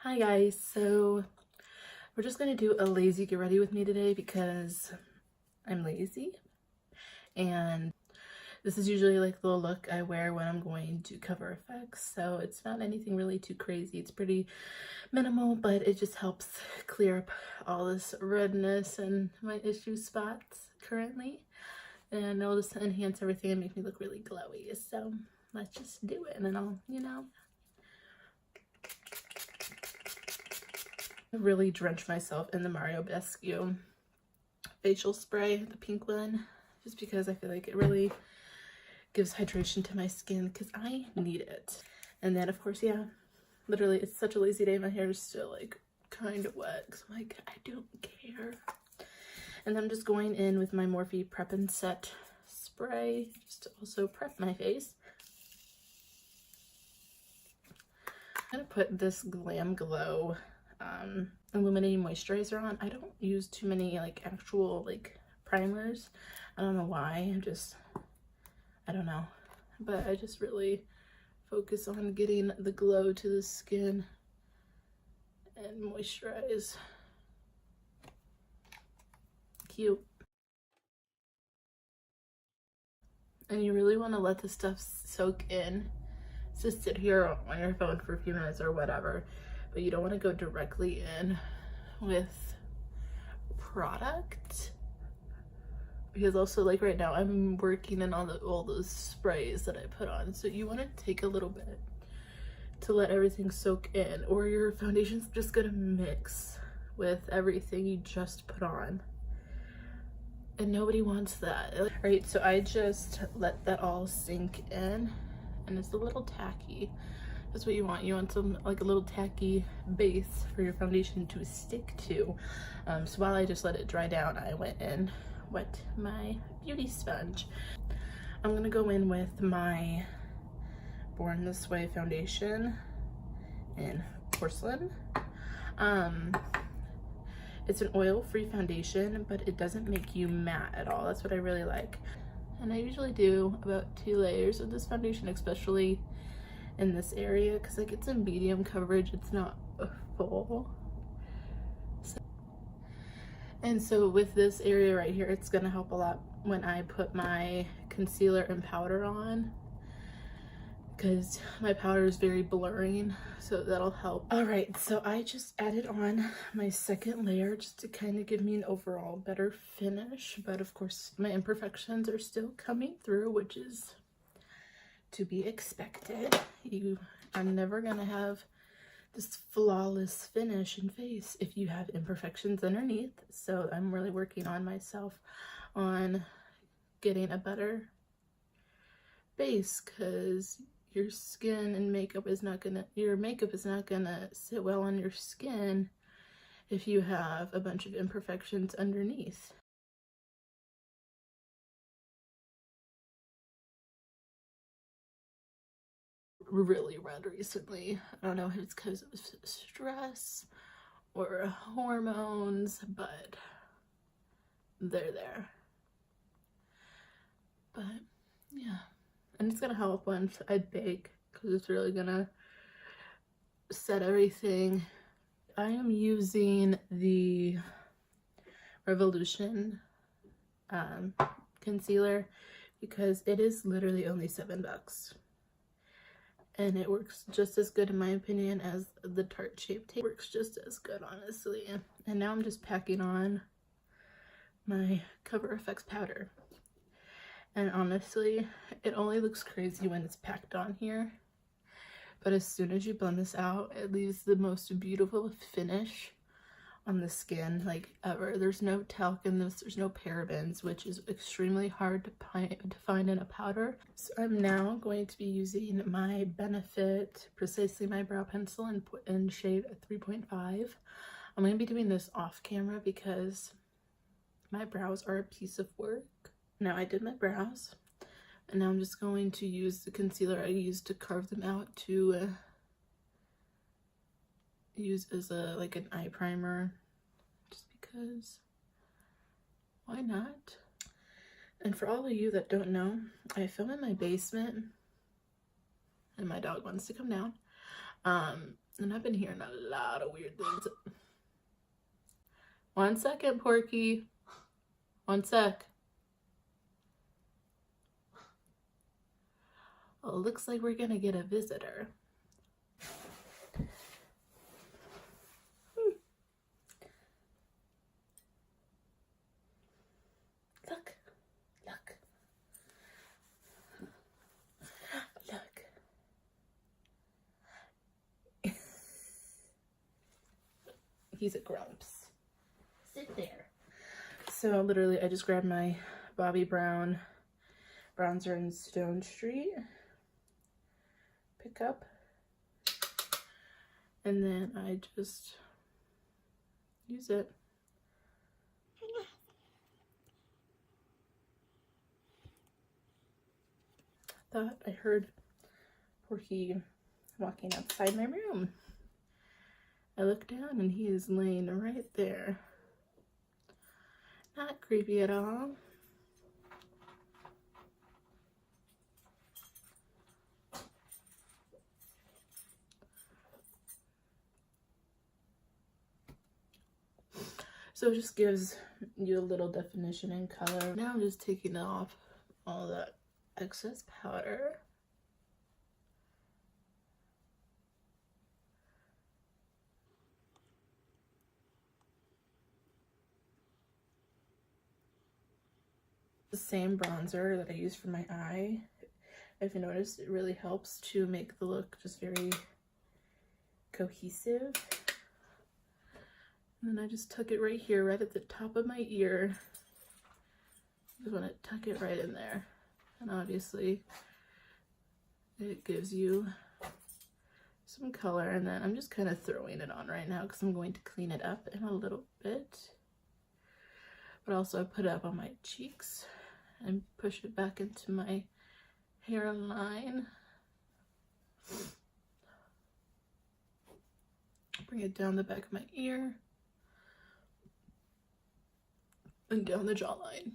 Hi guys, so we're just gonna do a lazy get ready with me today because I'm lazy, and this is usually like the look I wear when I'm going to cover effects, so it's not anything really too crazy. It's pretty minimal, but it just helps clear up all this redness and my issue spots currently, and it'll just enhance everything and make me look really glowy. So let's just do it, and then I'll really drench myself in the Mario Basque facial spray, the pink one, just because I feel like it really gives hydration to my skin because I need it. And then of course, yeah, literally it's such a lazy day, my hair is still like kind of wet because I'm like, I don't care. And then I'm just going in with my Morphe Prep and Set spray just to also prep my face. I'm gonna put this Glam Glow illuminating moisturizer on. I don't use too many like actual like primers. I don't know why. I don't know, but I just really focus on getting the glow to the skin and moisturize. Cute. And you really want to let this stuff soak in. Just sit here on your phone for a few minutes or whatever, but you don't want to go directly in with product, because also like right now I'm working in all those sprays that I put on, so you want to take a little bit to let everything soak in, or your foundation's just gonna mix with everything you just put on, and nobody wants that. All right, so I just let that all sink in, and it's a little tacky. That's what you want. You want some like a little tacky base for your foundation to stick to. So while I just let it dry down, I went and wet my beauty sponge. I'm gonna go in with my Born This Way foundation in porcelain. It's an oil-free foundation, but it doesn't make you matte at all. That's what I really like. And I usually do about 2 layers of this foundation, especially in this area, because like it's a medium coverage, it's not a full. And so with this area right here, it's gonna help a lot when I put my concealer and powder on, because my powder is very blurring, so that'll help. All right, so I just added on my second layer just to kind of give me an overall better finish, but of course my imperfections are still coming through, which is to be expected. You are never gonna have this flawless finish and face if you have imperfections underneath. So I'm really working on myself on getting a better base, because your skin and makeup is not gonna, your makeup is not gonna sit well on your skin if you have a bunch of imperfections underneath. Really red recently. I don't know if it's because of stress or hormones, but they're there. But yeah, and it's gonna help once I bake, because it's really gonna set everything. I am using the Revolution concealer because it is literally only $7. And it works just as good in my opinion as the Tarte Shape Tape. Works just as good, honestly. And now I'm just packing on my Cover FX powder. And honestly, it only looks crazy when it's packed on here, but as soon as you blend this out, it leaves the most beautiful finish on the skin like ever. There's no talc in this, there's no parabens, which is extremely hard to find in a powder. So I'm now going to be using my Benefit Precisely My Brow Pencil in shade 3.5. I'm going to be doing this off camera because my brows are a piece of work. Now I did my brows, and now I'm just going to use the concealer I used to carve them out to use as like an eye primer, just because why not? And for all of you that don't know, I film in my basement and my dog wants to come down. And I've been hearing a lot of weird things. 1 second, Porky. 1 sec. Well, it looks like we're gonna get a visitor. Look. Look. Look. He's a grumps. Sit there. So literally I just grabbed my Bobbi Brown bronzer in Stone Street pickup, and then I just use it. I thought I heard Porky walking outside my room. I look down and he is laying right there. Not creepy at all. So it just gives you a little definition and color. Now I'm just taking off all that excess powder. The same bronzer that I use for my eye. If you notice, it really helps to make the look just very cohesive. And then I just tuck it right here, right at the top of my ear. Just want to tuck it right in there. And obviously, it gives you some color. And then I'm just kind of throwing it on right now because I'm going to clean it up in a little bit. But also I put it up on my cheeks and push it back into my hairline. Bring it down the back of my ear. And down the jawline.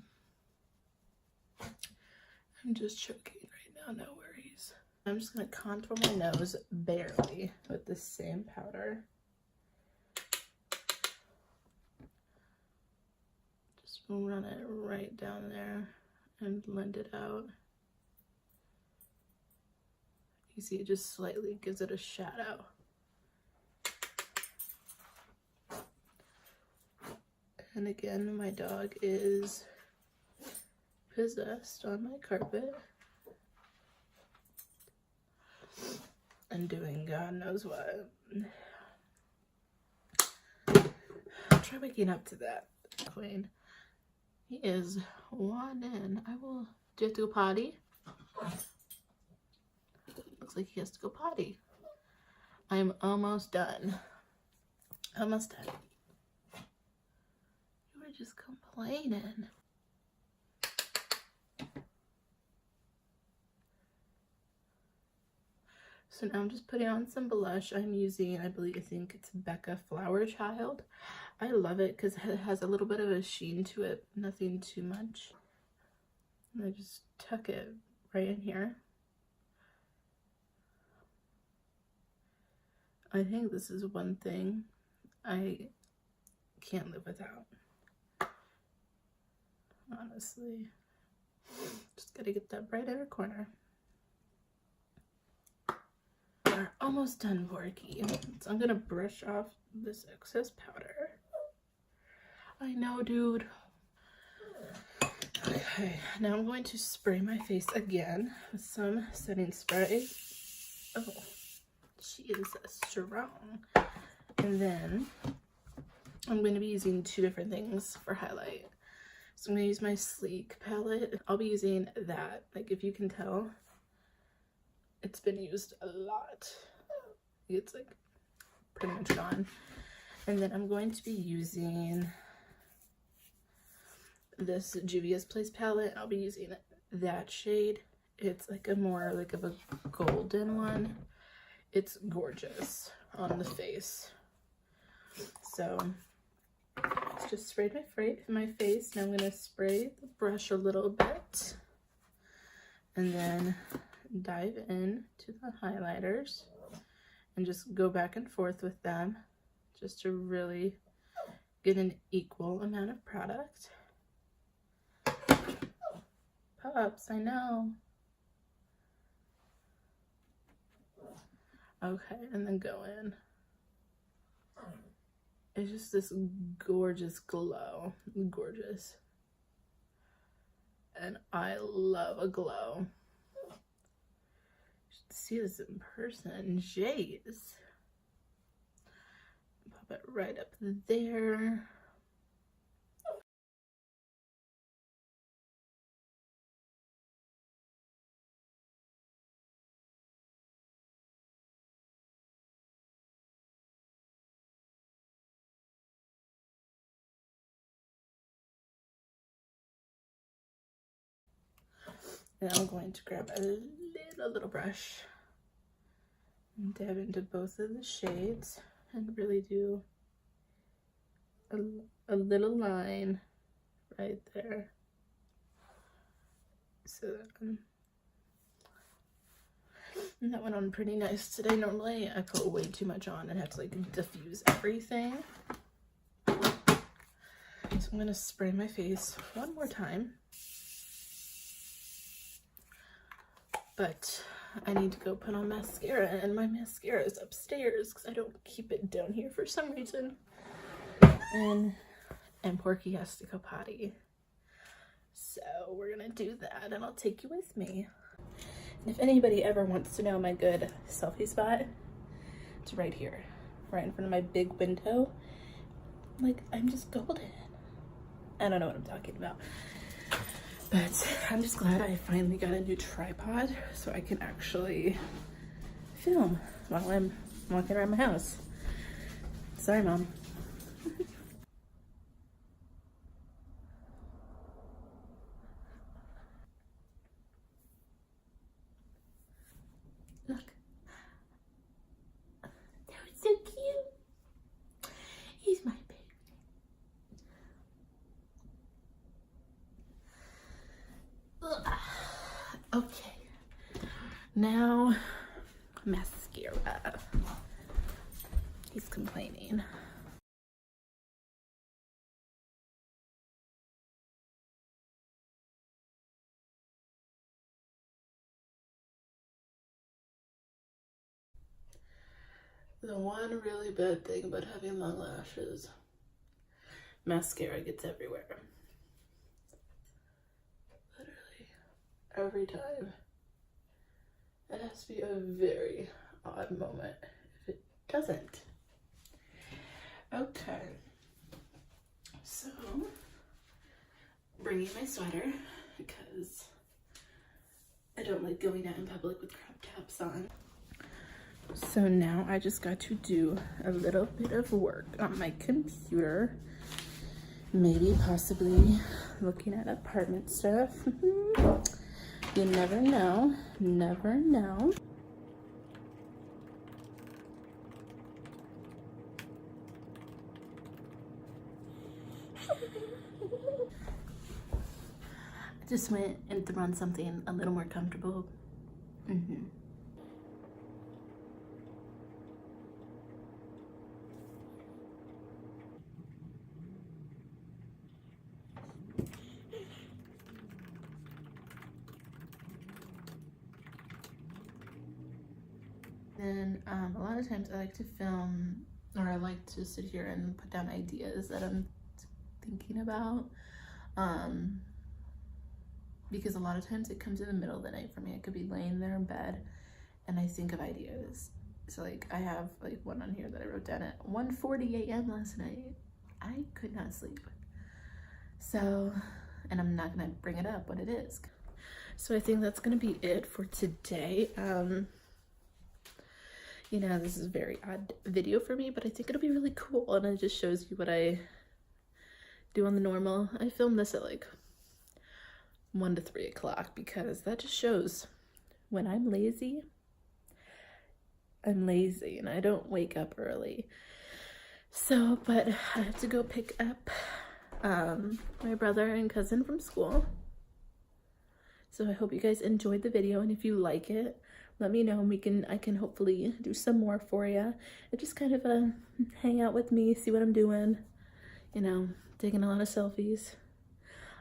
I'm just choking right now, no worries. I'm just gonna contour my nose barely with the same powder. Just run it right down there and blend it out. You see, it just slightly gives it a shadow. And again, my dog is possessed on my carpet and doing God knows what. Try waking up to that, Queen. He is one in. Do you have to go potty? Looks like he has to go potty. I'm almost done. Almost done. Just complaining. So now I'm just putting on some blush. I'm using, I think it's Becca Flower Child. I love it because it has a little bit of a sheen to it, nothing too much. And I just tuck it right in here. I think this is one thing I can't live without. Honestly, just gotta get that bright inner corner. We're almost done, Porky. So I'm gonna brush off this excess powder. I know, dude. Okay, now I'm going to spray my face again with some setting spray. Oh, she is strong. And then I'm going to be using 2 different things for highlight. So I'm going to use my Sleek palette. I'll be using that. Like, if you can tell, it's been used a lot. It's like pretty much gone. And then I'm going to be using this Juvia's Place palette. I'll be using that shade. It's like a more like of a golden one. It's gorgeous on the face. So just sprayed my face. Now I'm going to spray the brush a little bit and then dive in to the highlighters and just go back and forth with them just to really get an equal amount of product. Pups, I know. Okay, and then go in. It's just this gorgeous glow. Gorgeous. And I love a glow. You should see this in person. Jays. Pop it right up there. And I'm going to grab a little brush and dab into both of the shades and really do a little line right there. So that went on pretty nice today. Normally I put way too much on and have to like diffuse everything. So I'm gonna spray my face one more time. But I need to go put on mascara, and my mascara is upstairs because I don't keep it down here for some reason. And Porky has to go potty. So we're gonna do that, and I'll take you with me. And if anybody ever wants to know my good selfie spot, it's right here, right in front of my big window. Like, I'm just golden. I don't know what I'm talking about. But I'm just glad I finally got a new tripod so I can actually film while I'm walking around my house. Sorry, Mom. Look. That was so cute. He's my baby. Okay, now mascara. He's complaining. The one really bad thing about having long lashes, mascara gets everywhere. Every time. It has to be a very odd moment if it doesn't. Okay. So, bringing my sweater because I don't like going out in public with crop tops on. So now I just got to do a little bit of work on my computer. Maybe possibly looking at apartment stuff. You never know, never know. I just went and threw on something a little more comfortable. And a lot of times I like to film, or I like to sit here and put down ideas that I'm thinking about, because a lot of times it comes in the middle of the night for me. I could be laying there in bed and I think of ideas. So like I have like one on here that I wrote down at 1:40 a.m. last night. I could not sleep. So, and I'm not gonna bring it up what it is. So I think that's gonna be it for today. You know, this is a very odd video for me, but I think it'll be really cool, and it just shows you what I do on the normal. I filmed this at like 1 to 3 o'clock because that just shows when I'm lazy and I don't wake up early. So, but I have to go pick up my brother and cousin from school. So I hope you guys enjoyed the video, and if you like it, let me know, and I can hopefully do some more for you. And just kind of hang out with me, see what I'm doing, you know, taking a lot of selfies.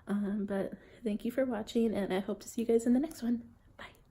But thank you for watching, and I hope to see you guys in the next one.